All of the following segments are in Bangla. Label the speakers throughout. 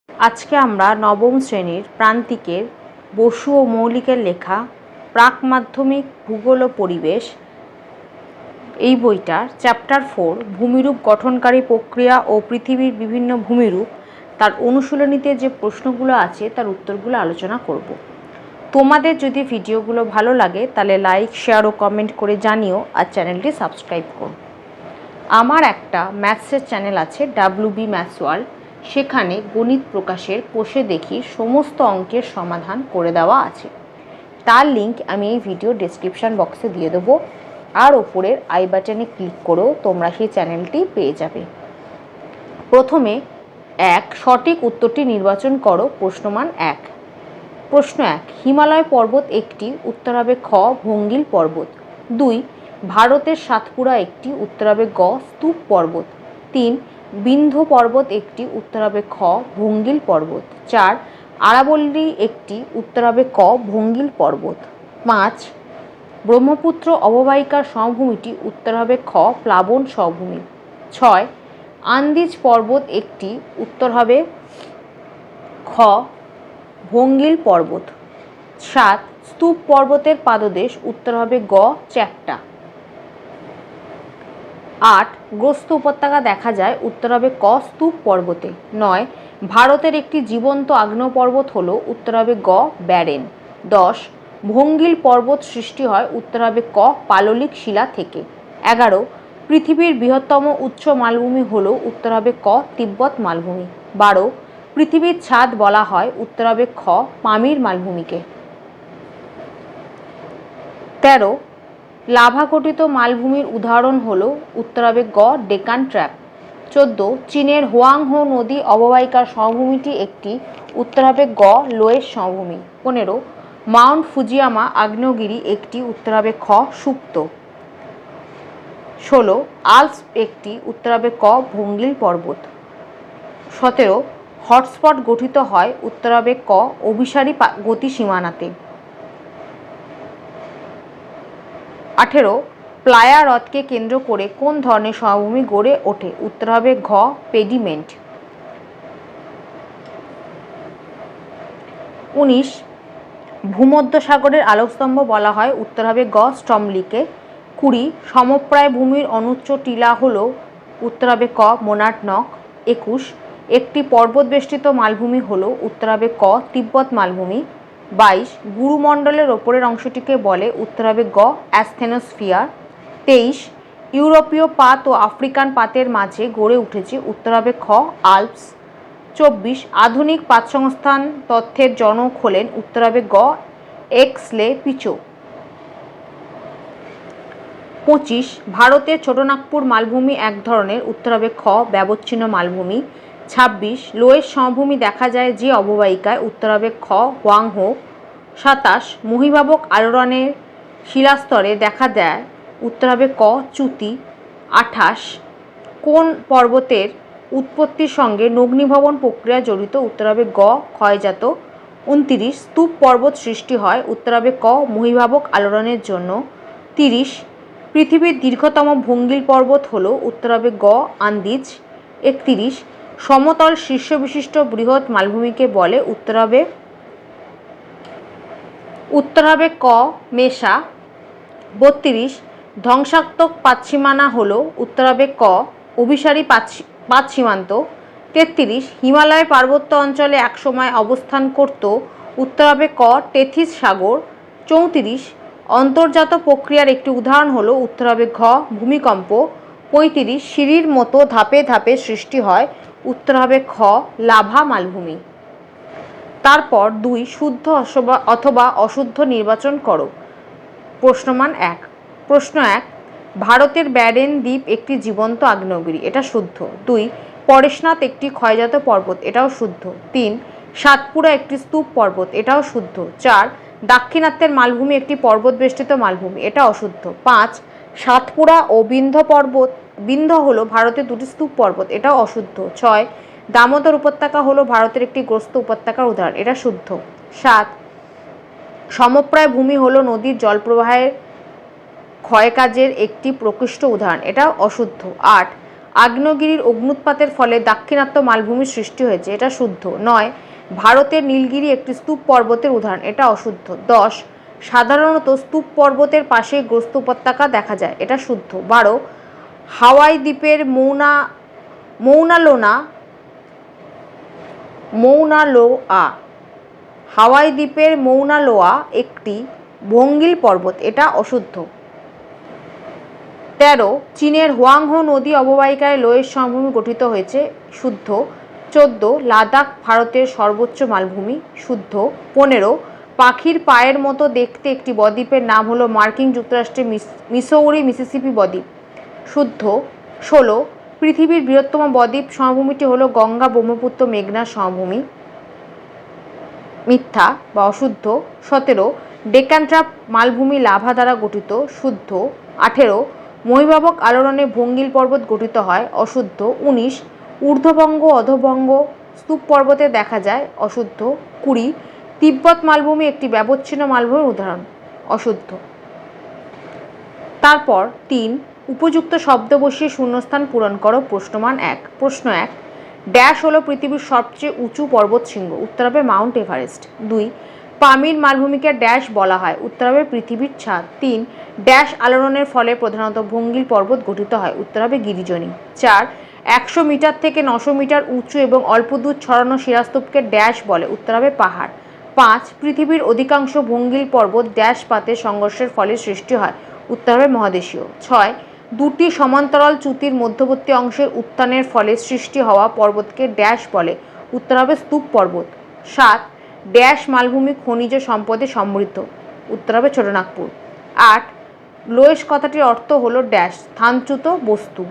Speaker 1: আজকে আমরা নবম শ্রেণীর প্রান্তিকের বসু ও মৌলিকের লেখা প্রাক মাধ্যমিক ভূগোল ও পরিবেশ এই বইটার চ্যাপ্টার 4 ভূমিরূপ গঠনকারী প্রক্রিয়া ও পৃথিবীর বিভিন্ন ভূমিরূপ তার অনুশীলনীতে যে প্রশ্নগুলো আছে তার উত্তরগুলো আলোচনা করব। তোমাদের যদি ভিডিওগুলো ভালো লাগে তাহলে লাইক, শেয়ার ও কমেন্ট করে জানিও, আর চ্যানেলটি সাবস্ক্রাইব করো। আমার একটা ম্যাথসের চ্যানেল আছে WB ম্যাথস ওয়ার্ল্ড, সেখানে গণিত প্রকাশের কোষে দেখি সমস্ত অঙ্কের সমাধান করে দেওয়া আছে। তার লিঙ্ক আমি এই ভিডিও ডেসক্রিপশান বক্সে দিয়ে দেবো, আর ওপরের আই বাটনে ক্লিক করেও তোমরা সেই চ্যানেলটি পেয়ে যাবে। প্রথমে সঠিক উত্তরটি নির্বাচন করো। প্রশ্নমান 1। প্রশ্ন 1, হিমালয় পর্বত একটি, উত্তর হবে খ ভঙ্গিল পর্বত। 2, ভারতের সাতপুরা একটি, উত্তর হবে গ স্তূপ পর্বত। 3, বিন্ধ্য পর্বত একটি, উত্তর হবে খ ভঙ্গিল পর্বত। 4, আরাবল্লী একটি, উত্তর হবে ক ভঙ্গিল পর্বত। 5, ব্রহ্মপুত্র অববাহিকার সমভূমিটি, উত্তর হবে খ প্লাবন সমভূমি। 6, আন্দিজ পর্বত একটি, উত্তর হবে খ ভঙ্গিল পর্বত। 7, স্তূপ পর্বতের পাদদেশ, উত্তর হবে গ চ্যাপ্টা। 8, গ্রস্ত উপত্যকা দেখা যায়, উত্তর হবে ক স্তূপ পর্বতে। 9, ভারতের একটি জীবন্ত আগ্নেয় পর্বত হলো, উত্তর হবে গ ব্যারেন। 10, ভঙ্গিল পর্বত সৃষ্টি হয়, উত্তর হবে ক পাললিক শিলা থেকে। 11, পৃথিবীর বৃহত্তম উচ্চ মালভূমি হলো, উত্তর হবে ক তিব্বত মালভূমি। 12, পৃথিবীর ছাদ বলা হয়, উত্তর হবে খ পামির মালভূমিকে। 13, লাভা গঠিত মালভূমির উদাহরণ হলো, উত্তর হবে গ ডেকান ট্র্যাপ। 14, চীনের হোয়াংহো নদী অববাহিকার সমভূমিটি একটি, উত্তর হবে গ লোয়ের সমভূমি। 15, মাউন্ট ফুজিয়ামা আগ্নেয়গিরি একটি, উত্তর হবে খ সুপ্ত। 16, আল্পস একটি, উত্তর হবে ক ভঙ্গিল পর্বত। 17, হটস্পট গঠিত হয়, উত্তর হবে ক অভিসারী গতি সীমানাতে। 18, প্লায়া হ্রদকে কেন্দ্র করে কোন ধরনের সমভূমি গড়ে ওঠে, উত্তর হবে ঘ পেডিমেন্ট। 19, ভূমধ্যসাগরের আলোকস্তম্ভ বলা হয়, উত্তর হবে গ স্টমলিকে। 20, সমপ্রায় ভূমির অনুচ্চ টিলা হলো, উত্তর হবে ক মোনাটনক। 21, একটি পর্বতবেষ্টিত মালভূমি হলো, উত্তর হবে ক তিব্বত মালভূমি। 22, গুরুমণ্ডলের ওপরের অংশটিকে বলে, উত্তর হবে গ অ্যাসথেনোস্ফিয়ার। 23, ইউরোপীয় পাত ও আফ্রিকান পাতের মাঝে গড়ে উঠেছে, উত্তর হবে খ আল্পস। 24, আধুনিক পাত সংস্থান তথ্যের জনক হলেন, উত্তর হবে গ এক্সলে পিচো। 25, ভারতের ছোটনাগপুর মালভূমি এক ধরনের, উত্তর হবে খ ব্যবচ্ছিন্ন মালভূমি। 26, লোয়ের সমভূমি দেখা যায় যে অববাহিকায়, উত্তর হবে খ হোয়াংহো। 27, মহীভাবক আলোড়নের শিলাস্তরে দেখা দেয়, উত্তর হবে ক চ্যুতি। 28, কোন পর্বতের উৎপত্তির সঙ্গে নগ্নীভবন প্রক্রিয়া জড়িত, উত্তর হবে গ ক্ষয়জাত। 29, স্তূপ পর্বত সৃষ্টি হয়, উত্তর হবে ক মহীভাবক আলোড়নের জন্য। 30, পৃথিবীর দীর্ঘতম ভঙ্গিল পর্বত হলো, উত্তর হবে গ আন্দিজ। 31, সমতল শীর্ষ বিশিষ্ট বৃহৎ মালভূমিকে বলে, উত্তর হবে ক মেসা। 32, ধ্বংসাত্মক পাতসীমানা হলো, উত্তর হবে ক অভিসারী পাত সীমান্ত। 33, হিমালয় পার্বত্য অঞ্চলে একসময় অবস্থান করত, উত্তর হবে ক টেথিস সাগর। 34, অন্তর্জাত প্রক্রিয়ার একটি উদাহরণ হলো, উত্তর হবে ঘ ভূমিকম্প। 35, সিঁড়ির মতো ধাপে ধাপে সৃষ্টি হয়, উত্তর হবে খ লাভা মালভূমি। তারপর 2, শুদ্ধ অথবা অশুদ্ধ নির্বাচন করো। প্রশ্নমান 1। প্রশ্ন 1, ভারতের ব্যারেন দ্বীপ একটি জীবন্ত আগ্নেয়গিরি, এটা শুদ্ধ। 2, পরেশনাথ একটি ক্ষয়জাত পর্বত, এটাও শুদ্ধ। 3, সাতপুরা একটি স্তূপ পর্বত, এটাও শুদ্ধ। 4, দাক্ষিণাত্যের মালভূমি একটি পর্বতবেষ্টিত মালভূমি, এটা অশুদ্ধ। 5, সাতপুরা ও বিন্ধ্য হলো ভারতের দুটি স্তূপ পর্বত, এটাও অশুদ্ধ। 6, দামোদর উপত্যকা হলো ভারতের একটি গ্রস্ত উপত্যকার উদাহরণ, এটা শুদ্ধ। 7, সমপ্রায় ভূমি হলো নদীর জলপ্রবাহের ক্ষয়কাজের একটি প্রকৃষ্ট উদাহরণ, এটা অশুদ্ধ। 8, আগ্নেয়গিরির অগ্ন্যুৎপাতের ফলে দাক্ষিণাত্য মালভূমির সৃষ্টি হয়েছে, এটা শুদ্ধ। 9 ভারতের নীলগিরি একটি স্তূপ পর্বতের উদাহরণ, এটা অশুদ্ধ। 10 সাধারণত স্তূপ পর্বতের পাশে গ্রস্ত উপত্যকা দেখা যায়, এটা শুদ্ধ। 12 হাওয়াই দ্বীপের হাওয়াই দ্বীপের মৌনা লোয়া একটি ভঙ্গিল পর্বত, এটা অশুদ্ধ। 13 চীনের হোয়াংহো নদী অববাহিকায় লোয়ের সমভূমি গঠিত হয়েছে, শুদ্ধ। 14 লাদাখ ভারতের সর্বোচ্চ মালভূমি, শুদ্ধ। 15 পাখির পায়ের মতো দেখতে একটি বদ্বীপের নাম হলো মার্কিন যুক্তরাষ্ট্রের মিসৌরি মিসিসিপি বদ্বীপ, শুদ্ধ। 16 পৃথিবীর বৃহত্তম বদ্বীপ সমভূমিটি হলো গঙ্গা ব্রহ্মপুত্র মেঘনার সমভূমি, মিথ্যা বা অশুদ্ধ। 17 ডেকান ট্রাপ মালভূমি লাভা দ্বারা গঠিত, শুদ্ধ। 18 মহিমাবক আলোড়নে ভঙ্গিল পর্বত গঠিত হয়, অশুদ্ধ। 19 ঊর্ধ্ববঙ্গ অধোবঙ্গ স্তূপ পর্বতে দেখা যায়, অশুদ্ধ। 20 তিব্বত মালভূমি একটি ব্যবচ্ছিন্ন মালভূমির উদাহরণ, অশুদ্ধ। তারপর 3 উপযুক্ত শব্দ বসিয়ে শূন্যস্থান পূরণ করো। প্রশ্নমান 1 প্রশ্ন 1 ড্যাশ হলো পৃথিবীর সবচেয়ে উঁচু পর্বত শৃঙ্গ, উত্তর হবে মাউন্ট এভারেস্ট। 2 পামির মালভূমিকে ড্যাশ বলা হয়, উত্তর হবে পৃথিবীর ছাদ। 3 ড্যাশ আলোড়নের ফলে প্রধানত ভঙ্গিল পর্বত গঠিত হয়, উত্তর হবে গিরিজনী। 4 100 মিটার থেকে 900 মিটার উঁচু এবং অল্প দূর ছড়ানো শিলাস্তূপকে ড্যাশ বলে, উত্তর হবে পাহাড়। 5 পৃথিবীর অধিকাংশ ভঙ্গিল পর্বত ড্যাশ পাতের সংঘর্ষের ফলে সৃষ্টি হয়, উত্তর হবে মহাদেশীয়। 6 দুটি সমান্তরাল চ্যুতির মধ্যবর্তী অংশের উত্থানের ফলে সৃষ্টি হওয়া পর্বতকে ড্যাশ বলে, উত্তর হবে স্তূপ পর্বত। 7 ড্যাশ মালভূমি খনিজ সম্পদে সমৃদ্ধ, উত্তর হবে ছোটনাগপুর। 8 লোয়েস কথাটির অর্থ হলো ড্যাশ স্থানচ্যুত বস্তু।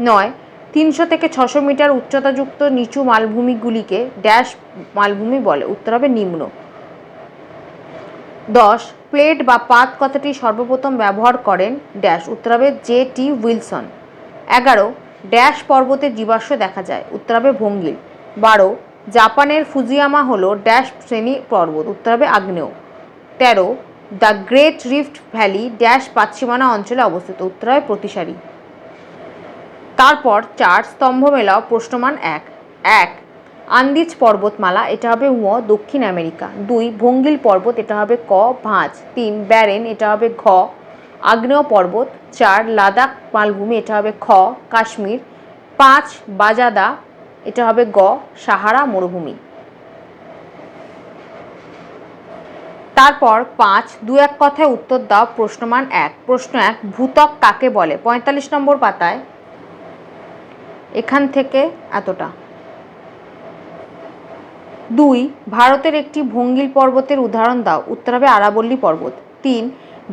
Speaker 1: 9 300 থেকে 600 মিটার উচ্চতাযুক্ত নিচু মালভূমিগুলিকে ড্যাশ মালভূমি বলে, উত্তর হবে নিম্ন। 10 প্লেট বা পাত কথাটি সর্বপ্রথম ব্যবহার করেন ড্যাশ, উত্তর হবে J.T. উইলসন। 11 ড্যাশ পর্বতের জীবাশ্ম দেখা যায়, উত্তর হবে ভঙ্গিল। 12 জাপানের ফুজিয়ামা হলো ড্যাশ শ্রেণী পর্বত, উত্তর হবে আগ্নেয়। 13 the Great Rift Valley dash পাচ্ছিমানা অঞ্চলে অবস্থিত, উত্তর হবে প্রতিসারী। তারপর 4 স্তম্ভ মেলাও। প্রশ্নমান 1 1 আন্দিজ পর্বতমালা, এটা হবে উ দক্ষিণ আমেরিকা। 2 ভঙ্গিল পর্বত, এটা হবে ক ভাঁজ। 3 ব্যারেন, এটা হবে ঘ আগ্নেয় পর্বত। 4 লাদাখ মালভূমি, এটা হবে খ কাশ্মীর। 5 বাজাদা, এটা হবে গ সাহারা মরুভূমি। তারপর 5 2-1 কথায় উত্তর দাও। প্রশ্নমান 1 প্রশ্ন 1 ভূত্বক কাকে বলে? 45 নম্বর পাতায় এখান থেকে এতটা। 2 ভারতের একটি ভঙ্গিল পর্বতের উদাহরণ দাও, উত্তর হবে আরাবল্লী পর্বত। 3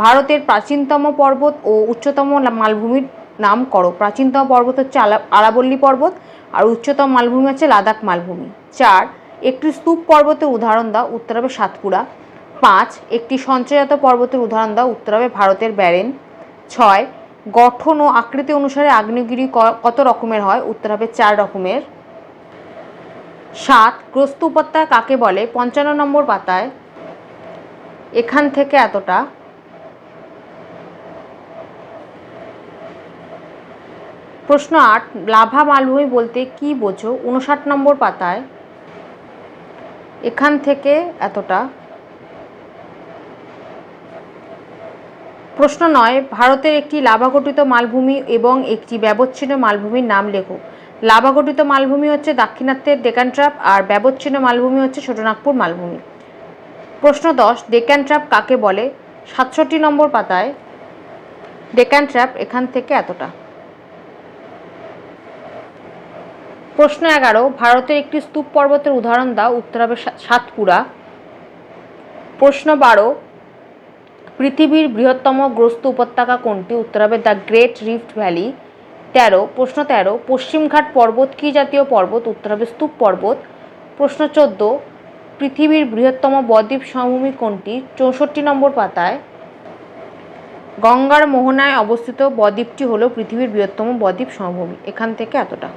Speaker 1: ভারতের প্রাচীনতম পর্বত ও উচ্চতম মালভূমির নাম করো। প্রাচীনতম পর্বত হচ্ছে আরাবল্লী পর্বত আর উচ্চতম মালভূমি হচ্ছে লাদাখ মালভূমি। 4 একটি স্তূপ পর্বতের উদাহরণ দাও, উত্তর হবে সাতপুরা। 5 একটি সঞ্চয়জাত পর্বতের উদাহরণ দাও, উত্তর হবে ভারতের ব্যারেন। 6 গঠন ও আকৃতি অনুসারে আগ্নেয়গিরি কত রকমের হয়, উত্তর হবে 4 রকমের। 7 গ্রস্ত উপত্যকা কাকে বলে? 55 নম্বর পাতায় এখান থেকে এতটা। প্রশ্ন 8 লাভা মালভূমি বলতে কি বোঝো? 59 নম্বর পাতায় এখান থেকে এতটা। প্রশ্ন 9 ভারতের একটি লাভাগঠিত মালভূমি এবং একটি ব্যবচ্ছিন্ন মালভূমির নাম লেখো। লাভাগঠিত মালভূমি হচ্ছে দাক্ষিণাত্যের ডেকান ট্র্যাপ আর ব্যবচ্ছিন্ন মালভূমি হচ্ছে ছোটনাগপুর মালভূমি। প্রশ্ন 10 ডেকান ট্র্যাপ কাকে বলে? 67 নম্বর পাতায় ডেকান ট্র্যাপ এখান থেকে এতটা। প্রশ্ন 11 ভারতের একটি স্তূপ পর্বতের উদাহরণ দাও, উত্তর হবে সাতপুরা। প্রশ্ন 12 পৃথিবীর বৃহত্তম গ্রস্ত উপত্যকা কোনটি? উত্তর হবে দ্য গ্রেট রিফট ভ্যালি। প্রশ্ন 13 পশ্চিমঘাট পর্বত কী জাতীয় পর্বত? উত্তর হবে স্তূপ পর্বত। প্রশ্ন 14 পৃথিবীর বৃহত্তম বদ্বীপ সমভূমি কোনটি? 64 নম্বর পাতায় গঙ্গার মোহনায় অবস্থিত বদ্বীপটি হলো পৃথিবীর বৃহত্তম বদ্বীপ সমভূমি। এখান থেকে এতটা।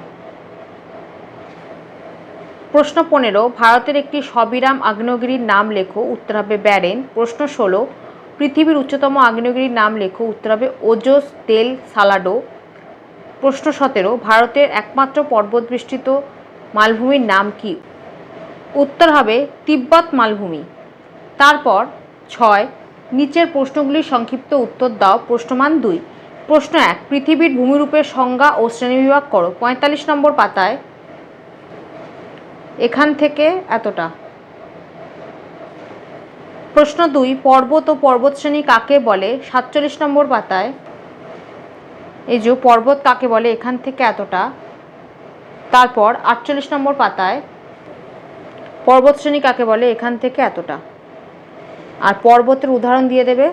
Speaker 1: প্রশ্ন 15 ভারতের একটি সবিরাম আগ্নেয়গিরির নাম লেখো, উত্তর হবে ব্যারেন। প্রশ্ন 16 পৃথিবীর উচ্চতম আগ্নেয়গিরির নাম লেখো, উত্তর হবে ওজোস দেল সালাডো। প্রশ্ন 17, ভারতের একমাত্র পর্বতবেষ্টিত মালভূমির নাম কি? উত্তর হবে তিব্বত মালভূমি। তারপর 6, নিচের প্রশ্নগুলির সংক্ষিপ্ত উত্তর দাও। প্রশ্নমান 2। প্রশ্ন 1, পৃথিবীর ভূমিরূপের সংজ্ঞা ও শ্রেণীবিভাগ করো। 45 নম্বর পাতায় এখান থেকে এতটা। প্রশ্ন 2, পর্বত ও পর্বতশ্রেণী কাকে বলে? 47 নম্বর পাতায় এই যে পর্বত কাকে বলে, এখান থেকে এতটা। তারপর 48 নম্বর পাতায় পর্বতশ্রেণী কাকে বলে, এখান থেকে এতটা। আর পর্বতের উদাহরণ দিয়ে দেবে,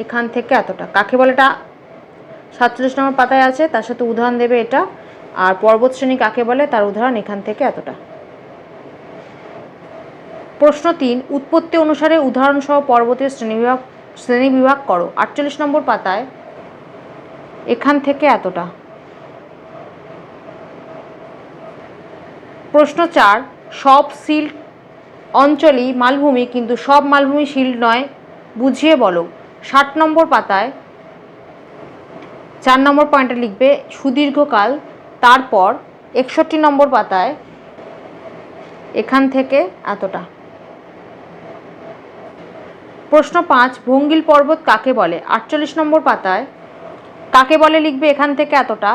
Speaker 1: এখান থেকে এতটা। কাকে বলে এটা 47 নম্বর পাতায় আছে, তার সাথে উদাহরণ দেবে এটা। আর পর্বতশ্রেণী কাকে বলে তার উদাহরণ এখান থেকে এতটা। প্রশ্ন 3, উৎপত্তি অনুসারে উদাহরণসহ পর্বতের শ্রেণীবিভাগ করো। 48 নম্বর পাতায় এখান থেকে এতটা। প্রশ্ন 4, সব সিল্ট অঞ্চলই মালভূমি, কিন্তু সব মালভূমি সিল্ট নয়, বুঝিয়ে বলো। 60 নম্বর পাতায় 4 নম্বর পয়েন্টে লিখবে সুদীর্ঘকাল। তারপর 61 নম্বর পাতায় এখান থেকে এতটা। প্রশ্ন 5, ভঙ্গিল পর্বত কাকে বলে? 48 নম্বর পাতায় কাকে বলে লিখবে এখান থেকে এতটা।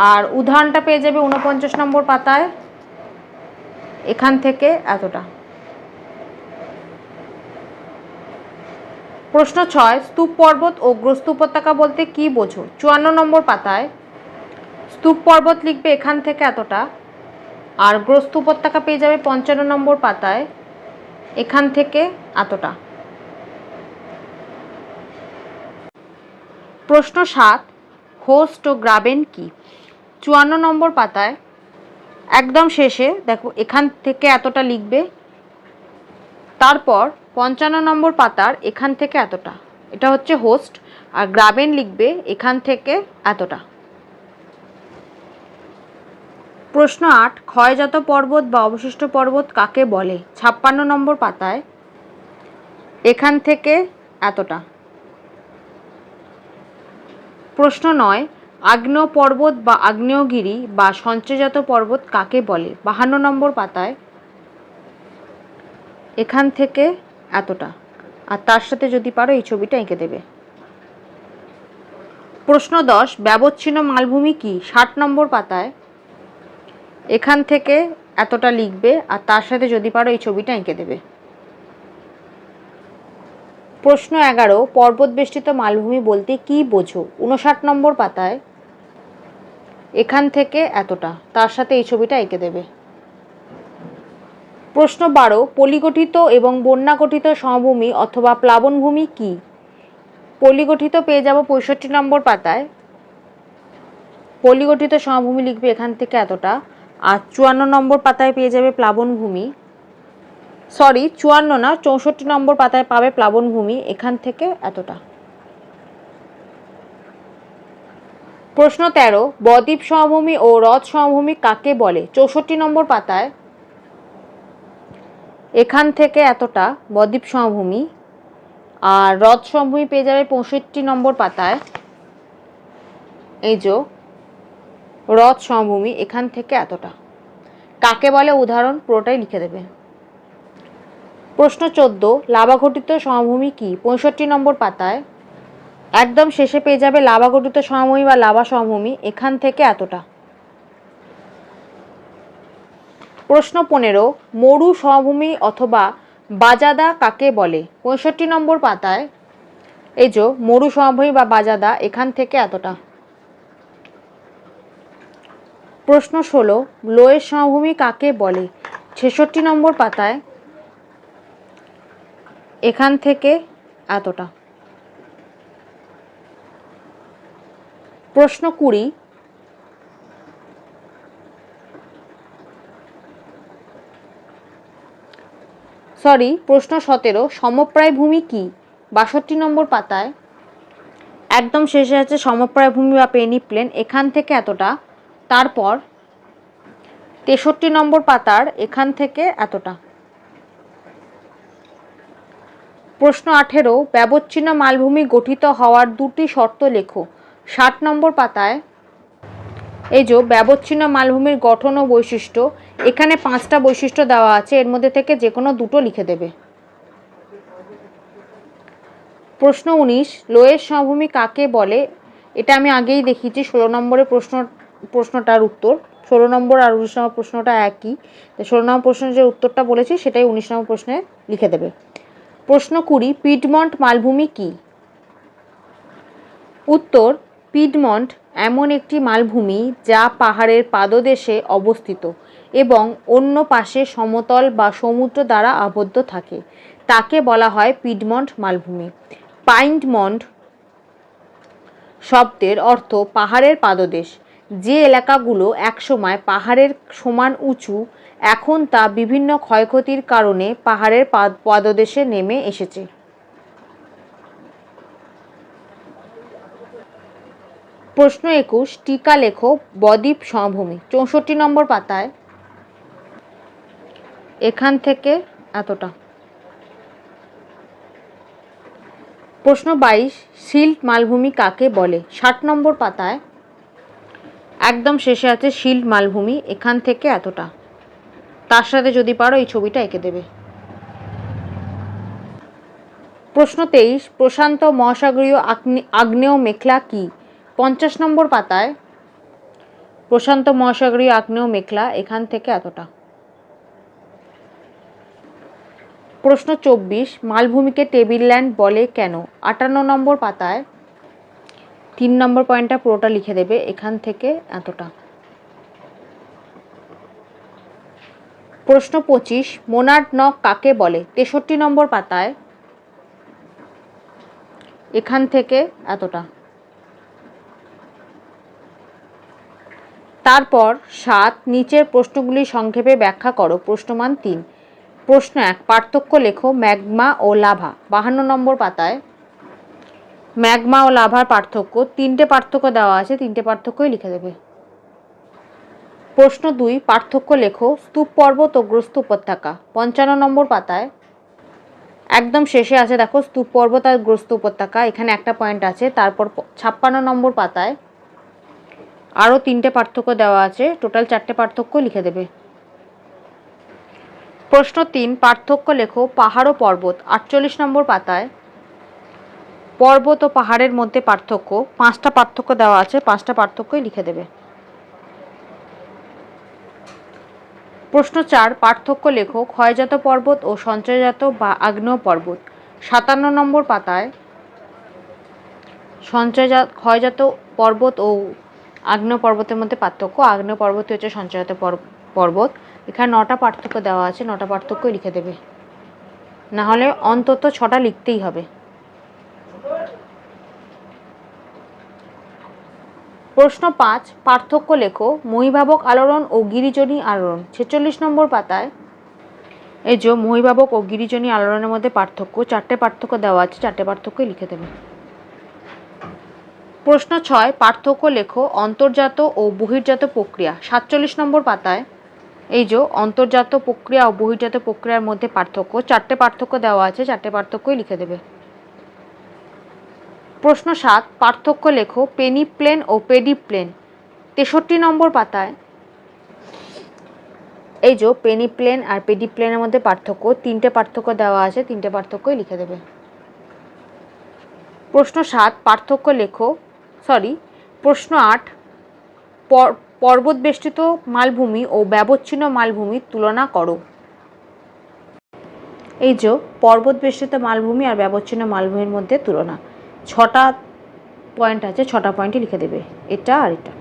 Speaker 1: আর উদাহরণটা পেয়ে যাবে 49 নম্বর পাতায় এখান থেকে এতটা। প্রশ্ন 6, স্তূপ পর্বত ও গ্রস্ত উপত্যকা বলতে কি বোঝো? 54 নম্বর পাতায় স্তূপ পর্বত লিখবে এখান থেকে এতটা। আর গ্রস্ত উপত্যকা পেয়ে যাবে 55 নম্বর পাতায় এখান থেকে এতটা। প্রশ্ন 7, হোস্ট ও গ্রাবেন কি? 54 নম্বর পাতায় একদম শেষে দেখো এখান থেকে এতটা লিখবে। তারপর 55 নম্বর পাতার এখান থেকে এতটা, এটা হচ্ছে হোস্ট। আর গ্রাবেন লিখবে এখান থেকে এতটা। প্রশ্ন 8, ক্ষয়জাত পর্বত বা অবশিষ্ট পর্বত কাকে বলে? 56 নম্বর পাতায় এখান থেকে এতটা। প্রশ্ন 9, আগ্নেয় পর্বত বা আগ্নেয়গিরি বা সঞ্চয়জাত পর্বত কাকে বলে? 52 নম্বর পাতায় এখান থেকে এতটা। আর তার সাথে যদি পারো এই ছবিটা এঁকে দেবে। প্রশ্ন 10, ব্যবচ্ছিন্ন মালভূমি কি? 60 নম্বর পাতায় এখান থেকে এতটা লিখবে। আর তার সাথে যদি পারো এই ছবিটা এঁকে দেবে। প্রশ্ন 11, পর্বত বেষ্টিত মালভূমি বলতে কি বোঝো? 59 নম্বর পাতায় এখান থেকে এতটা, তার সাথে এই ছবিটা এঁকে দেবে। প্রশ্ন 12, পলিগঠিত এবং বন্যাগঠিত সমভূমি অথবা প্লাবনভূমি কি? পলিগঠিত পেয়ে যাব 65 নম্বর পাতায়। পলিগঠিত সমভূমি লিখবে এখান থেকে এতটা। আর 54 নম্বর পাতায় পেয়ে যাবে প্লাবনভূমি। 54 না, 64 নম্বর পাতায় পাবে প্লাবনভূমি, এখান থেকে এতটা। প্রশ্ন 13, বদ্বীপ সমভূমি ও হ্রদ সমভূমি কাকে বলে? 64 নম্বর পাতায় এখান থেকে এতটা বদ্বীপ সমভূমি। আর হ্রদ সমভূমি পেয়ে যাবে 65 নম্বর পাতায়। এই যে হ্রদ সমভূমি এখান থেকে এতটা। কাকে বলে উদাহরণ পুরোটাই লিখে দেবে। প্রশ্ন 14, লাভাগঠিত সমভূমি কি? 65 নম্বর পাতায় একদম শেষে পেয়ে যাবে লাভাগঠিত সমভূমি বা লাভা সমভূমি, এখান থেকে এতটা। প্রশ্ন 15, মরু সমভূমি অথবা বাজাদা কাকে বলে? 65 নম্বর পাতায় এই যে মরু সমভূমি বা বাজাদা, এখান থেকে এতটা। প্রশ্ন 16, লোয়ের সমভূমি কাকে বলে? 66 নম্বর পাতায় এখান থেকে এতটা। প্রশ্ন 20, প্রশ্ন 17, সমপ্রায় ভূমি কি? 62 নম্বর পাতায় একদম শেষে আছে সমপ্রায় ভূমি বা পেনি প্লেন, এখান থেকে এতটা। তারপর 63 নম্বর পাতার এখান থেকে এতটা। প্রশ্ন 18, ব্যবচ্ছিন্ন মালভূমি গঠিত হওয়ার দুটি শর্ত লেখো। 60 নম্বর পাতায় এই যে ব্যবচ্ছিন্ন মালভূমির গঠন ও বৈশিষ্ট্য, এখানে 5টা বৈশিষ্ট্য দেওয়া আছে, এর মধ্যে থেকে যে কোনো দুটো লিখে দেবে। প্রশ্ন 19, লোয়ের সমভূমি কাকে বলে? এটা আমি আগেই দেখিয়েছি, 16 নম্বরের প্রশ্নটার উত্তর। 16 নম্বর আর 19 নম্বর প্রশ্নটা একই, তো 16 নম্বর প্রশ্নের যে উত্তরটা বলেছি সেটাই 19 নম্বর প্রশ্নে লিখে দেবে। প্রশ্ন 20, পিডমন্ট মালভূমি কি? উত্তর, পিডমন্ট এমন একটি মালভূমি যা পাহাড়ের পাদদেশে অবস্থিত এবং অন্য পাশে সমতল বা সমুদ্র দ্বারা আবদ্ধ থাকে, তাকে বলা হয় পিডমন্ট মালভূমি। পাইডমন্ট শব্দের অর্থ পাহাড়ের পাদদেশ। যে এলাকাগুলো একসময় পাহাড়ের সমান উঁচু, এখন তা বিভিন্ন ক্ষয়ক্ষতির কারণে পাহাড়ের পাদদেশে নেমে এসেছে। প্রশ্ন 21, টিকা লেখো বদ্বীপ সমভূমি। 64 নম্বর পাতায় এখান থেকে এতটা। প্রশ্ন 22, সিল্ট মালভূমি কাকে বলে? 60 নম্বর পাতায় একদম শেষে আছে সিল্ট মালভূমি, এখান থেকে এতটা। তার সাথে যদি পারো এই ছবিটা এঁকে দেবে। প্রশ্ন 23, প্রশান্ত মহাসাগরীয় আগ্নেয় মেখলা কি? 50 নম্বর পাতায় প্রশান্ত মহাসাগরীয় আগ্নেয় মেখলা, এখান থেকে এতটা। প্রশ্ন 24, মালভূমিকে টেবিল ল্যান্ড বলে কেন? 58 নম্বর পাতায় 3 নম্বর পয়েন্টটা পুরোটা লিখে দেবে, এখান থেকে এতটা। প্রশ্ন 25, মোনার্ড নক কাকে বলে? 63 নম্বর পাতায় এখান থেকে এতটা। তারপর 7, নিচের প্রশ্নগুলি সংক্ষেপে ব্যাখ্যা করো। প্রশ্নমান 3। প্রশ্ন 1, পার্থক্য লেখো ম্যাগমা ও লাভা। 52 নম্বর পাতায় ম্যাগমা ও লাভার পার্থক্য, 3টে পার্থক্য দেওয়া আছে, 3টে পার্থক্যই লিখে দেবে। প্রশ্ন 2, পার্থক্য লেখো স্তূপ পর্বত ও গ্রস্ত উপত্যকা। 55 নম্বর পাতায় একদম শেষে আছে দেখো স্তূপ পর্বত আর গ্রস্ত উপত্যকা, এখানে একটা পয়েন্ট আছে। তারপর 56 নম্বর পাতায় আরও 3টে পার্থক্য দেওয়া আছে, টোটাল 4টে পার্থক্য লিখে দেবে। প্রশ্ন 3, পার্থক্য লেখো পাহাড় ও পর্বত। 48 নম্বর পাতায় পর্বত ও পাহাড়ের মধ্যে পার্থক্য, 5টা পার্থক্য দেওয়া আছে, 5টা পার্থক্যই লিখে দেবে। প্রশ্ন 4, পার্থক্য লেখো ক্ষয়জাত পর্বত ও সঞ্চয়জাত বা আগ্নেয় পর্বত। 57 নম্বর পাতায় ক্ষয়জাত পর্বত ও আগ্নেয় পর্বতের মধ্যে পার্থক্য, আগ্নেয় পর্বত হচ্ছে সঞ্চয়জাত পর্বত। এখানে 9টা পার্থক্য দেওয়া আছে, 9টা পার্থক্যই লিখে দেবে, না হলে অন্তত 6টা লিখতেই হবে। প্রশ্ন 5, পার্থক্য লেখো মহীভাবক আলোড়ন ও গিরিজনী আলোড়ন। 46 নম্বর পাতায় এই যে মহীভাবক ও গিরিজনী আলোড়নের মধ্যে পার্থক্য, 4টে পার্থক্য দেওয়া আছে, 4টে পার্থক্যই লিখে দেবে। প্রশ্ন 6, পার্থক্য লেখো অন্তর্জাত ও বহির্জাত প্রক্রিয়া। 47 নম্বর পাতায় এই যে অন্তর্জাত প্রক্রিয়া ও বহির্জাত প্রক্রিয়ার মধ্যে পার্থক্য, 4টে পার্থক্য দেওয়া আছে, 4টে পার্থক্যই লিখে দেবে। প্রশ্ন 7, পার্থক্য লেখো পেনিপ্লেন ও পেডিপ্লেন। 63 নম্বর পাতায় এই যে পেনিপ্লেন আর পেডিপ্লেনের মধ্যে পার্থক্য, 3টে পার্থক্য দেওয়া আছে, 3টে পার্থক্যই লিখে দেবে। প্রশ্ন 7, পার্থক্য লেখো প্রশ্ন 8, পর্বত বেষ্টিত মালভূমি ও ব্যবচ্ছিন্ন মালভূমির তুলনা করো। এই যে পর্বত বেষ্টিত মালভূমি আর ব্যবচ্ছিন্ন মালভূমির মধ্যে তুলনা, 6টা পয়েন্ট আছে, 6টা পয়েন্টই লিখে দেবে, এটা আর এটা।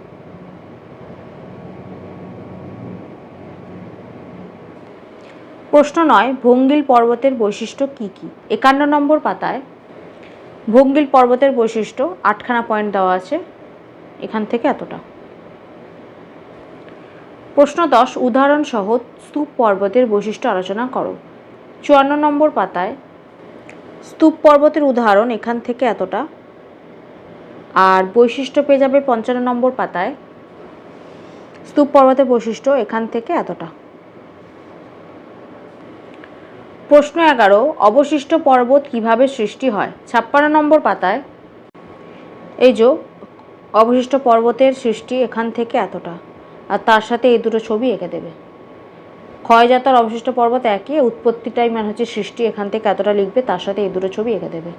Speaker 1: প্রশ্ন 9, ভঙ্গিল পর্বতের বৈশিষ্ট্য কি কি? 51 নম্বর পাতায় ভঙ্গিল পর্বতের বৈশিষ্ট্য 8খানা পয়েন্ট দেওয়া আছে, এখান থেকে এতটা। প্রশ্ন 10, উদাহরণ সহ স্তূপ পর্বতের বৈশিষ্ট্য আলোচনা করো। 54 নম্বর পাতায় স্তূপ পর্বতের উদাহরণ, এখান থেকে এতটা। আর বৈশিষ্ট্য পেয়ে যাবে 55 নম্বর পাতায় স্তূপ পর্বতের বৈশিষ্ট্য, এখান থেকে এতটা। প্রশ্ন 11, অবশিষ্ট পর্বত কিভাবে সৃষ্টি হয়? 56 নম্বর পাতায় এই যে অবশিষ্ট পর্বতের সৃষ্টি এখান থেকে এতটা, আর তার সাথে এই দুটো ছবি এঁকে দেবে। ক্ষয়জাত আর অবশিষ্ট পর্বত একই, উৎপত্তিটাই মানে হচ্ছে সৃষ্টি, এখান থেকে এতটা লিখবে, তার সাথে এই দুটো ছবি এঁকে দেবে।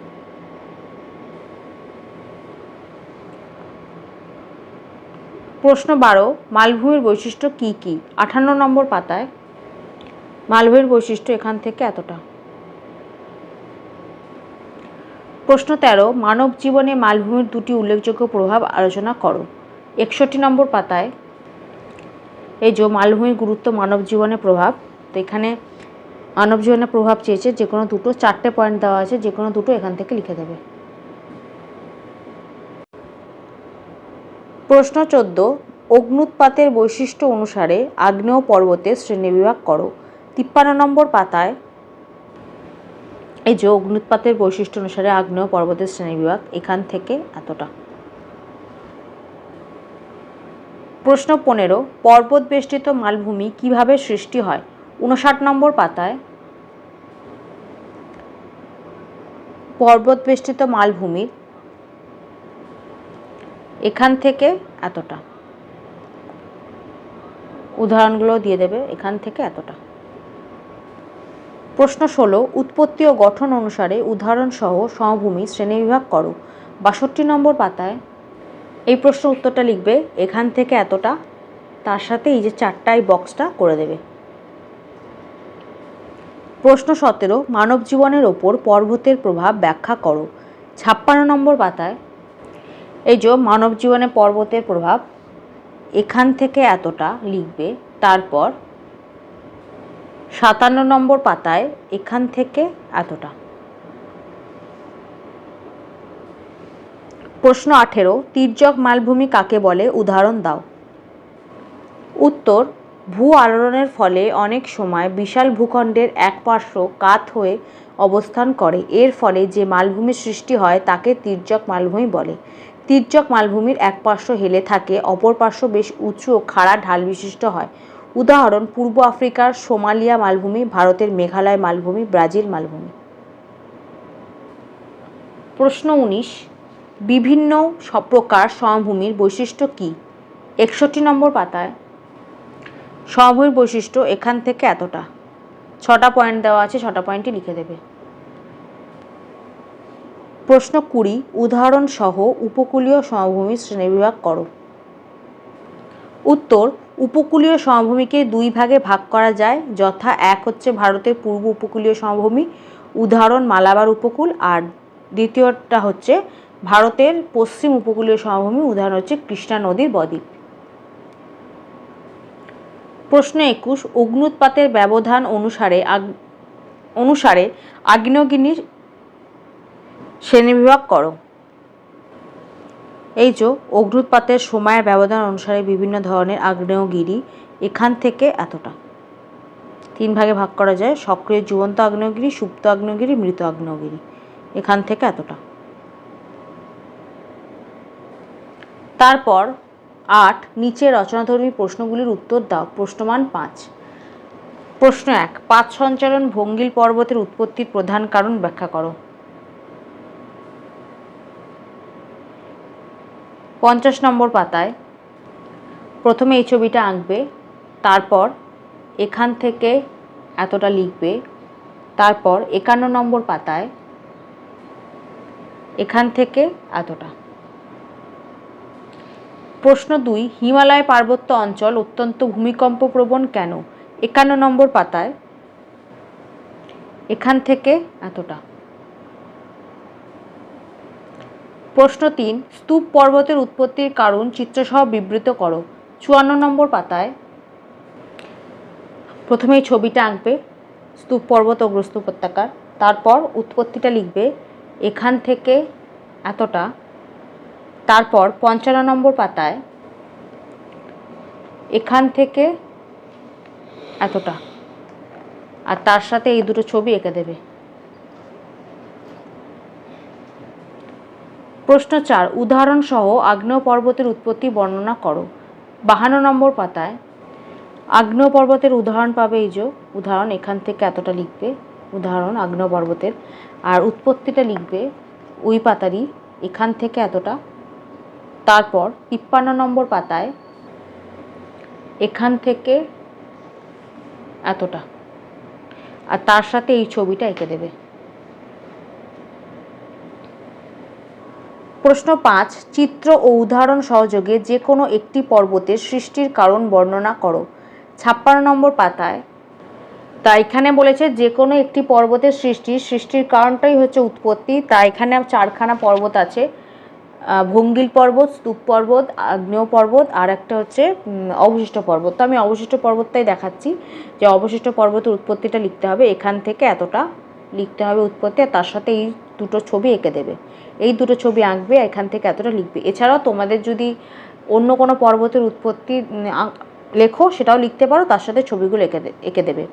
Speaker 1: প্রশ্ন 12, মালভূমির বৈশিষ্ট্য কি কি? 58 নম্বর পাতায় মালভূমির বৈশিষ্ট্য এখান থেকে এতটা। প্রশ্ন 13, মানব জীবনে মালভূমির দুটি উল্লেখযোগ্য প্রভাব আলোচনা করো। 61 নম্বর পাতায় এই যে মালভূমির গুরুত্ব মানব জীবনে প্রভাব, তো এখানে মানব জীবনে প্রভাব চেয়েছে, যে কোনো দুটো, 4টে পয়েন্ট দেওয়া আছে, যে কোনো দুটো এখান থেকে লিখে দেবে। প্রশ্ন 14, অগ্ন্যুৎপাতের বৈশিষ্ট্য অনুসারে আগ্নেয় পর্বতের শ্রেণীবিভাগ করো। 53 নম্বর পাতায় এই যে অগ্ন্যুৎপাতের বৈশিষ্ট্য অনুসারে আগ্নেয় পর্বতের শ্রেণীবিভাগ এখান থেকে এতটা। প্রশ্ন 15, পর্বত বেষ্টিত মালভূমি কিভাবে সৃষ্টি হয়? 59 নম্বর পাতায় পর্বত বেষ্টিত মালভূমির এখান থেকে এতটা, উদাহরণগুলো দিয়ে দেবে, এখান থেকে এতটা। প্রশ্ন 16, উৎপত্তি ও গঠন অনুসারে উদাহরণসহ সমভূমি শ্রেণীবিভাগ করো। 62 নম্বর পাতায় এই প্রশ্ন উত্তরটা লিখবে, এখান থেকে এতটা, তার সাথে এই যে 4টাই বক্সটা করে দেবে। প্রশ্ন 17, মানব জীবনের ওপর পর্বতের প্রভাব ব্যাখ্যা করো। 56 নম্বর পাতায় এই যে মানব জীবনে পর্বতের প্রভাব এখান থেকে এতটা লিখবে, তারপর 57 নম্বর পাতায় এখান থেকে এতটা। প্রশ্ন 18, তির্যক মালভূমি কাকে বলে? উদাহরণ দাও। উত্তর, ভূ আলোড়নের ফলে অনেক সময় বিশাল ভূখণ্ডের এক পার্শ্ব কাত হয়ে অবস্থান করে, এর ফলে যে মালভূমির সৃষ্টি হয় তাকে তির্যক মালভূমি বলে। তির্যক মালভূমির এক পার্শ্ব হেলে থাকে, অপর পার্শ্ব বেশ উঁচু ও খাড়া ঢাল বিশিষ্ট হয়। উদাহরণ, পূর্ব আফ্রিকার সোমালিয়া মালভূমি, ভারতের মেঘালয় মালভূমি, ব্রাজিল মালভূমি। প্রশ্ন 19, বিভিন্ন প্রকার সমভূমির বৈশিষ্ট্য কী? 61 নম্বর পাতায় সমভূমির বৈশিষ্ট্য এখান থেকে এতটা, 6টা পয়েন্ট দেওয়া আছে, 6টা পয়েন্টই লিখে দেবে। প্রশ্ন 20, উদাহরণ সহ উপকূলীয় সমভূমির শ্রেণীবিভাগ করো। উত্তর, উপকূলীয় সমভূমিকে দুই ভাগে ভাগ করা যায়, যথা এক হচ্ছে ভারতের পূর্ব উপকূলীয় সমভূমি, উদাহরণ মালাবার উপকূল, আর দ্বিতীয়টা হচ্ছে ভারতের পশ্চিম উপকূলীয় সমভূমি, উদাহরণ হচ্ছে কৃষ্ণা নদীর বদ্বীপ। প্রশ্ন 21, অগ্ন্যুৎপাতের ব্যবধান অনুসারে আগ্নেয়গিরির শ্রেণীবিভাগ করো। এই যে অগ্ন্যুৎপাতের সময়ের ব্যবধান অনুসারে বিভিন্ন ধরনের আগ্নেয়গিরি এখান থেকে এতটা, 3 ভাগে ভাগ করা যায়, সক্রিয় জীবন্ত আগ্নেয়গিরি, সুপ্ত আগ্নেয়গিরি, মৃত আগ্নেয়গিরি, এখান থেকে এতটা। তারপর 8, নিচে রচনাধর্মী প্রশ্নগুলির উত্তর দাও। প্রশ্নমান 5। প্রশ্ন 1, পাত সঞ্চালন ভঙ্গিল পর্বতের উৎপত্তির প্রধান কারণ ব্যাখ্যা করো। 50 নম্বর পাতায় প্রথমে এই ছবিটা আঁকবে, তারপর এখান থেকে এতটা লিখবে, তারপর 51 নম্বর পাতায় এখান থেকে এতটা। প্রশ্ন 2, হিমালয় পার্বত্য অঞ্চল অত্যন্ত ভূমিকম্প প্রবণ কেন? 51 নম্বর পাতায় এখান থেকে এতটা। প্রশ্ন 3, স্তূপ পর্বতের উৎপত্তির কারণ চিত্রসহ বিবৃত করো। 54 নম্বর পাতায় প্রথমে এই ছবিটা আঁকবে, স্তূপ পর্বত অগ্রস্তূপ উপত্যকার, তারপর উৎপত্তিটা লিখবে এখান থেকে এতটা, তারপর 55 নম্বর পাতায় এখান থেকে এতটা, আর তার সাথে এই দুটো ছবি এঁকে দেবে। প্রশ্ন 4, উদাহরণ সহ আগ্নেয় পর্বতের উৎপত্তি বর্ণনা করো। 52 নম্বর পাতায় আগ্নেয় পর্বতের উদাহরণ পাবে, এই যে উদাহরণ এখান থেকে এতটা লিখবে, উদাহরণ আগ্নেয় পর্বতের, আর উৎপত্তিটা লিখবে ওই পাতারই এখান থেকে এতটা, তারপর ৫৩ নম্বর পাতায় এখান থেকে এতটা, আর তার সাথে এই ছবিটা এঁকে দেবে। প্রশ্ন ৫, চিত্র ও উদাহরণ সহযোগে যে কোনো একটি পর্বতের সৃষ্টির কারণ বর্ণনা করো। ৫৬ নম্বর পাতায় তা এখানে বলেছে যে কোনো একটি পর্বতের সৃষ্টির কারণটাই হচ্ছে উৎপত্তি। তা এখানে 4খানা পর্বত আছে, ভঙ্গিল পর্বত, স্তূপ পর্বত, আগ্নেয় পর্বত, আর একটা হচ্ছে অবশিষ্ট পর্বত। তো আমি অবশিষ্ট পর্বতটাই দেখাচ্ছি, যে অবশিষ্ট পর্বতের উৎপত্তিটা লিখতে হবে, এখান থেকে এতটা লিখতে হবে উৎপত্তি, আর তার সাথে এই দুটো ছবি এঁকে দেবে। এই দুটো ছবি আঁকবে, এখান থেকে এতটা লিখবে। এছাড়াও তোমাদের যদি অন্য কোনো পর্বতের উৎপত্তি লেখো সেটাও লিখতে পারো, তার সাথে ছবিগুলো এঁকে দেবে।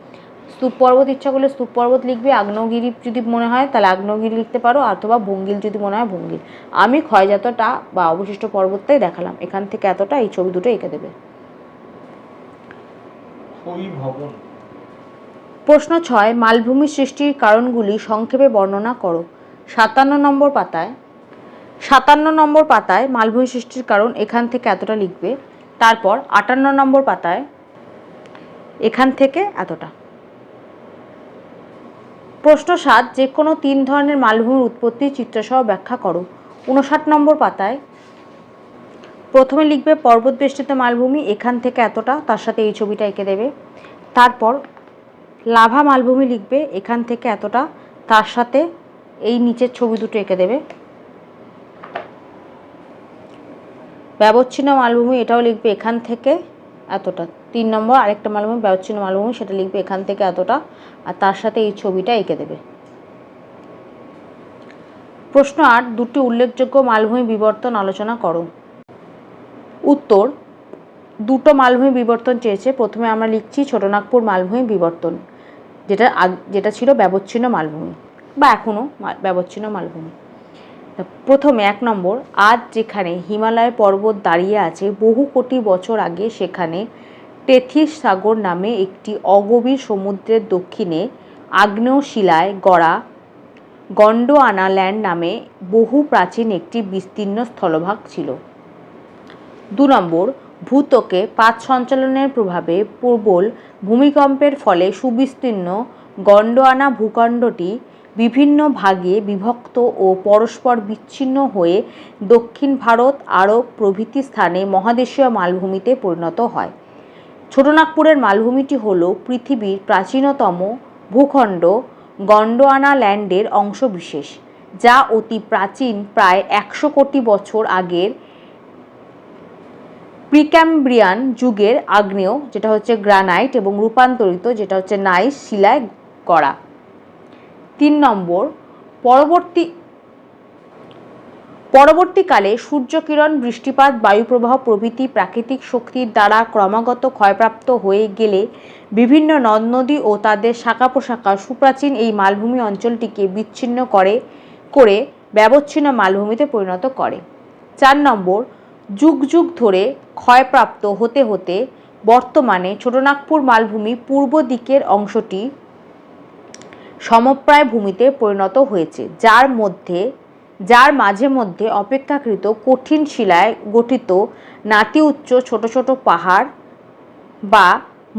Speaker 1: স্তূপ পর্বত ইচ্ছা করলে স্তূপ পর্বত লিখবে, আগ্নেয়গিরি যদি মনে হয় তাহলে আগ্নেয়গিরি লিখতে পারো, অথবা ভঙ্গিল যদি মনে হয় ভঙ্গিল। আমি ক্ষয়জাতটা বা অবশিষ্ট পর্বতটাই দেখালাম, এখান থেকে এতটা, এই ছবি দুটো এঁকে দেবে। প্রশ্ন ৬, মালভূমি সৃষ্টির কারণগুলি সংক্ষেপে বর্ণনা করো। ৫৭ নম্বর পাতায় মালভূমি সৃষ্টির কারণ, এখান থেকে এতটা লিখবে। তারপর ৫৮ নম্বর পাতায় এখান থেকে এতটা। প্রশ্ন ৭, যে কোনো 3 ধরনের মালভূমির উৎপত্তি চিত্রসহ ব্যাখ্যা করো। ৫৯ নম্বর পাতায় প্রথমে লিখবে পর্বত বেষ্টিত মালভূমি, এখান থেকে এতটা, তার সাথে এই ছবিটা এঁকে দেবে। তারপর লাভা মালভূমি লিখবে, এখান থেকে এতটা, তার সাথে এই নিচের ছবি দুটো এঁকে দেবে। ব্যবচ্ছিন্ন মালভূমি, এটাও লিখবে এখান থেকে এতটা। ৩ নম্বর আরেকটা মালভূমি ব্যবচ্ছিন্ন মালভূমি, সেটা লিখবে এখান থেকে এতটা, আর তার সাথে এই ছবিটা এঁকে দেবে। প্রশ্ন ৮, দুটি উল্লেখযোগ্য মালভূমি বিবর্তন আলোচনা করো। উত্তর, দুটো মালভূমি বিবর্তন চেয়েছে। প্রথমে আমরা লিখছি ছোটনাগপুর মালভূমি বিবর্তন, যেটা ছিল ব্যবচ্ছিন্ন মালভূমি বা এখনও ব্যবচ্ছিন্ন মালভূমি। প্রথমে ১ নম্বর, আজ যেখানে হিমালয় পর্বত দাঁড়িয়ে আছে, বহু কোটি বছর আগে সেখানে টেথিস সাগর নামে একটি অগভীর সমুদ্রের দক্ষিণে আগ্নেয় শিলায় গড়া গন্ডোয়ানা ল্যান্ড নামে বহু প্রাচীন একটি বিস্তীর্ণ স্থলভাগ ছিল। ২ নম্বর, ভূত্বকে পাত সঞ্চালনের প্রভাবে প্রবল ভূমিকম্পের ফলে সুবিস্তীর্ণ গন্ডোয়ানা ভূখণ্ডটি বিভিন্ন ভাগে বিভক্ত ও পরস্পর বিচ্ছিন্ন হয়ে দক্ষিণ ভারত, আরব প্রভৃতি স্থানে মহাদেশীয় মালভূমিতে পরিণত হয়। ছোটনাগপুরের মালভূমিটি হল পৃথিবীর প্রাচীনতম ভূখণ্ড গন্ডোয়ানা ল্যান্ডের অংশবিশেষ, যা অতি প্রাচীন, প্রায় ১০০ কোটি বছর আগের প্রিক্যাম্ব্রিয়ান যুগের আগ্নেয়, যেটা হচ্ছে গ্রানাইট, এবং রূপান্তরিত, যেটা হচ্ছে নাইস শিলায় গড়া। ৩ নম্বর, পরবর্তীকালে সূর্যকিরণ, বৃষ্টিপাত, বায়ুপ্রবাহ প্রভৃতি প্রাকৃতিক শক্তির দ্বারা ক্রমাগত ক্ষয়প্রাপ্ত হয়ে গেলে বিভিন্ন নদ নদী ও তাদের শাখা প্রশাখা সুপ্রাচীন এই মালভূমি অঞ্চলটিকে বিচ্ছিন্ন করে ব্যবচ্ছিন্ন মালভূমিতে পরিণত করে। ৪ নম্বর, যুগ যুগ ধরে ক্ষয়প্রাপ্ত হতে হতে বর্তমানে ছোটনাগপুর মালভূমি পূর্ব দিকের অংশটি সমপ্রায় ভূমিতে পরিণত হয়েছে, যার মাঝে মধ্যে অপেক্ষাকৃত কঠিন শিলায় গঠিত নাতি উচ্চ ছোট ছোট পাহাড় বা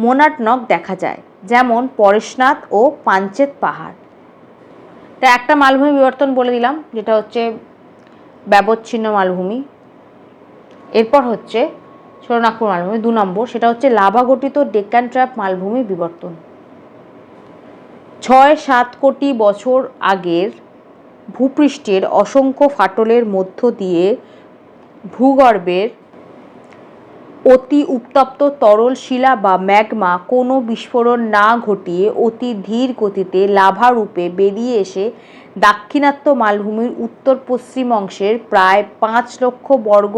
Speaker 1: মোনাটনক দেখা যায়, যেমন পরেশনাথ ও পাঞ্চেত পাহাড়। তা একটা মালভূমি বিবর্তন বলে দিলাম, যেটা হচ্ছে ব্যবচ্ছিন্ন মালভূমি। এরপর হচ্ছে ছোটনাগপুর মালভূমি। ২ নম্বর, সেটা হচ্ছে লাভা গঠিত ডেক্কান ট্র্যাপ মালভূমি বিবর্তন। ৬-৭ কোটি বছর আগের ভূপৃষ্ঠের অসংখ্য ফাটলের মধ্য দিয়ে ভূগর্ভের অতি উত্তপ্ত তরল শিলা বা ম্যাগমা কোনো বিস্ফোরণ না ঘটিয়ে অতি ধীর গতিতে লাভা রূপে বেরিয়ে এসে দাক্ষিণাত্য মালভূমির উত্তর পশ্চিম অংশের প্রায় ৫ লক্ষ বর্গ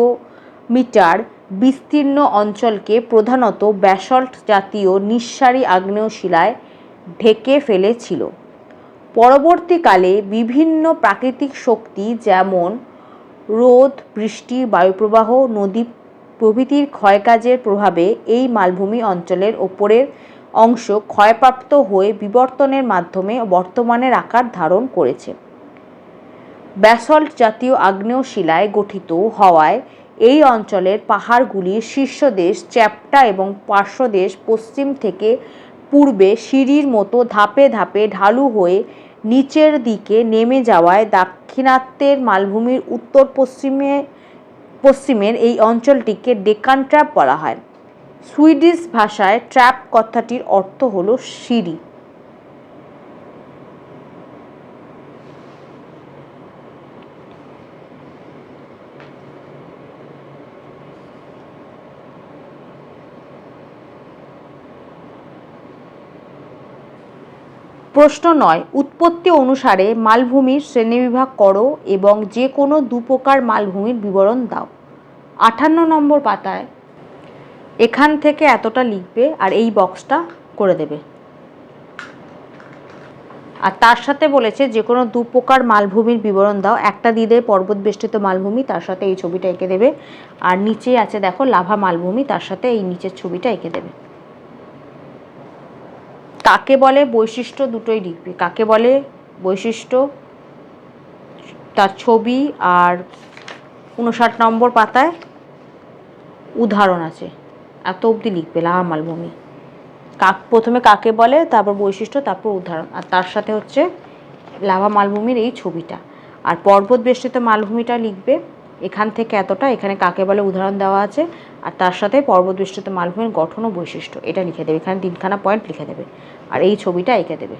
Speaker 1: মিটার বিস্তীর্ণ অঞ্চলকে প্রধানত ব্যাসল্ট জাতীয় নিঃসারী আগ্নেয় শিলায় ঢেকে ফেলেছিল। পরবর্তীকালে বিভিন্ন প্রাকৃতিক শক্তি যেমন রোদ, বৃষ্টি, বায়ুপ্রবাহ, নদী প্রভৃতির ক্ষয়কাজের প্রভাবে এই মালভূমি অঞ্চলের ওপরের অংশ ক্ষয়প্রাপ্ত হয়ে বিবর্তনের মাধ্যমে বর্তমানের আকার ধারণ করেছে। ব্যাসল্ট জাতীয় আগ্নেয় শিলায় গঠিত হওয়ায় এই অঞ্চলের পাহাড়গুলির শীর্ষদেশ চ্যাপ্টা এবং পার্শ্বদেশ পশ্চিম থেকে পূর্বে সিঁড়ির মতো ধাপে ধাপে ঢালু হয়ে নিচের দিকে নেমে যাওয়ায় দাক্ষিণাত্যের মালভূমির উত্তর পশ্চিমের এই অঞ্চলটিকে ডেকান ট্র্যাপ বলা হয়। সুইডিশ ভাষায় ট্র্যাপ কথাটির অর্থ হল সিঁড়ি। প্রশ্ন 9, উৎপত্তি অনুসারে মালভূমির শ্রেণীবিভাগ করো এবং যে কোনো দু প্রকার মালভূমির বিবরণ দাও। 58 নম্বর পাতায় এখান থেকে এতটা লিখবে আর এই বক্সটা করে দেবে। আর তার সাথে বলেছে যে কোনো দু প্রকার মালভূমির বিবরণ দাও। একটা দিয়ে দেবে পর্বত বেষ্টিত মালভূমি, তার সাথে এই ছবিটা এঁকে দেবে। আর নিচে আছে দেখো লাভা মালভূমি, তার সাথে এই নিচের ছবিটা এঁকে দেবে। কাকে বলে বৈশিষ্ট্য দুটোই লিখবে। কাকে বলে বৈশিষ্ট্য, তার ছবি, আর 59 নম্বর পাতায় উদাহরণ আছে, এত অবধি লিখবে। লাভা মালভূমি প্রথমে কাকে বলে, তারপর বৈশিষ্ট্য, তারপর উদাহরণ, আর তার সাথে হচ্ছে লাভা মালভূমির এই ছবিটা। আর পর্বত বেষ্টিত মালভূমিটা লিখবে এখান থেকে এতটা, এখানে কাকে বলে উদাহরণ দেওয়া আছে, আর তার সাথে পর্বত বেষ্টিত মালভূমির গঠন ও বৈশিষ্ট্য এটা লিখে দেবে। এখানে 3খানা পয়েন্ট লিখে দেবে আর এই ছবিটা এঁকে দেবে।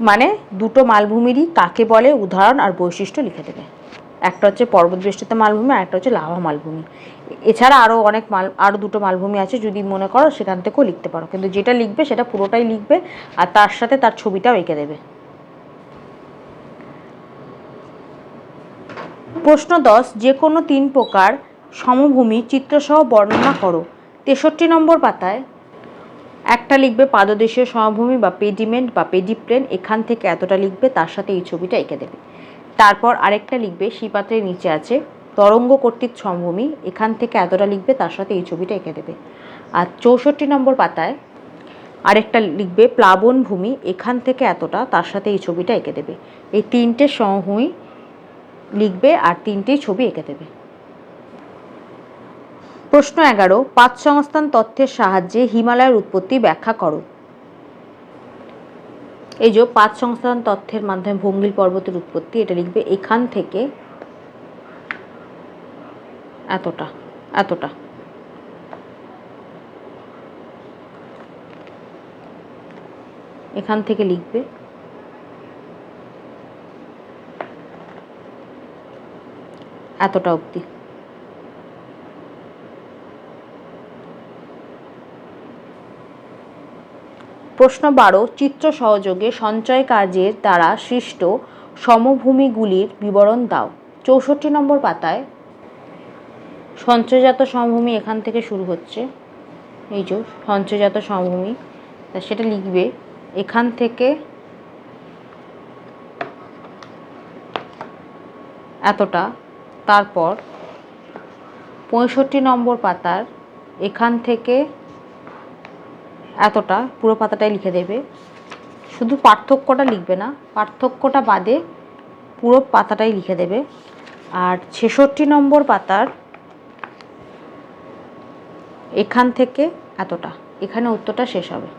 Speaker 1: মানে দুটো মালভূমিরই কাকে বলে উদাহরণ আর বৈশিষ্ট্য লিখে দেবে। একটা হচ্ছে পর্বত বেষ্টিত মালভূমি আর একটা হচ্ছে লাভা মালভূমি। এছাড়া আরও দুটো মালভূমি আছে, যদি মনে করো সেখান থেকেও লিখতে পারো, কিন্তু যেটা লিখবে সেটা পুরোটাই লিখবে আর তার সাথে তার ছবিটাও এঁকে দেবে। প্রশ্ন 10, যে কোনো 3 প্রকার সমভূমি চিত্রসহ বর্ণনা করো। 63 নম্বর পাতায় একটা লিখবে পাদদেশীয় সমভূমি বা পেডিমেন্ট বা পেডিপ্লেন, এখান থেকে এতটা লিখবে, তার সাথে এই ছবিটা এঁকে দেবে। তারপর আরেকটা লিখবে শ্রীপাত্রের নিচে আছে তরঙ্গ কর্তৃক সমভূমি, এখান থেকে এতটা লিখবে, তার সাথে এই ছবিটা এঁকে দেবে। আর 64 নম্বর পাতায় আরেকটা লিখবে প্লাবন ভূমি, এখান থেকে এতটা, তার সাথে এই ছবিটা এঁকে দেবে। এই 3টে সমভূমি লিখবে আর 3টেই ছবি এঁকে দেবে। প্রশ্ন 11, পাঁচ সংস্থান তথ্যের সাহায্যে হিমালয়ের উৎপত্তি ব্যাখ্যা করো। এই যে 5 সংস্থান তথ্যের মাধ্যমে ভঙ্গিল পর্বতের উৎপত্তি, এটা লিখবে এখান থেকে এতটা এতটা। এখান থেকে লিখবে এতটা অবধি। প্রশ্ন 12, চিত্র সহযোগে সঞ্চয় কার্যের দ্বারা সৃষ্ট সমভূমিগুলির বিবরণ দাও। 64 নম্বর পাতায় সঞ্চয়জাত সমভূমি এখান থেকে শুরু হচ্ছে, এই যে সঞ্চয়জাত সমভূমি, তা সেটা লিখবে এখান থেকে এতটা। তারপর 65 নম্বর পাতার এখান থেকে এতটা, পুরো পাতাটাই লিখে দেবে, শুধু পার্থক্যটা লিখবে না, পার্থক্যটা বাদে পুরো পাতাটাই লিখে দেবে। আর 66 নম্বর পাতার এখান থেকে এতটা, এখানে উত্তরটা শেষ হবে।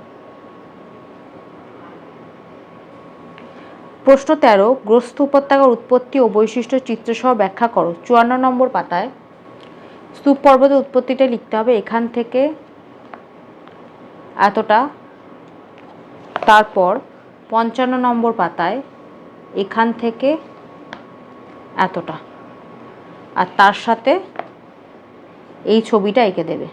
Speaker 1: প্রশ্ন 13, গ্রস্ত উপত্যকার উৎপত্তি ও বৈশিষ্ট্য চিত্রসহ ব্যাখ্যা করো। 54 নম্বর পাতায় স্তূপ পর্বতের উৎপত্তিটা লিখতে হবে এখান থেকে এতটা। তারপর 55 নম্বর পাতায় এখান থেকে এতটা, আর তার সাথে এই ছবিটা এঁকে দেবে।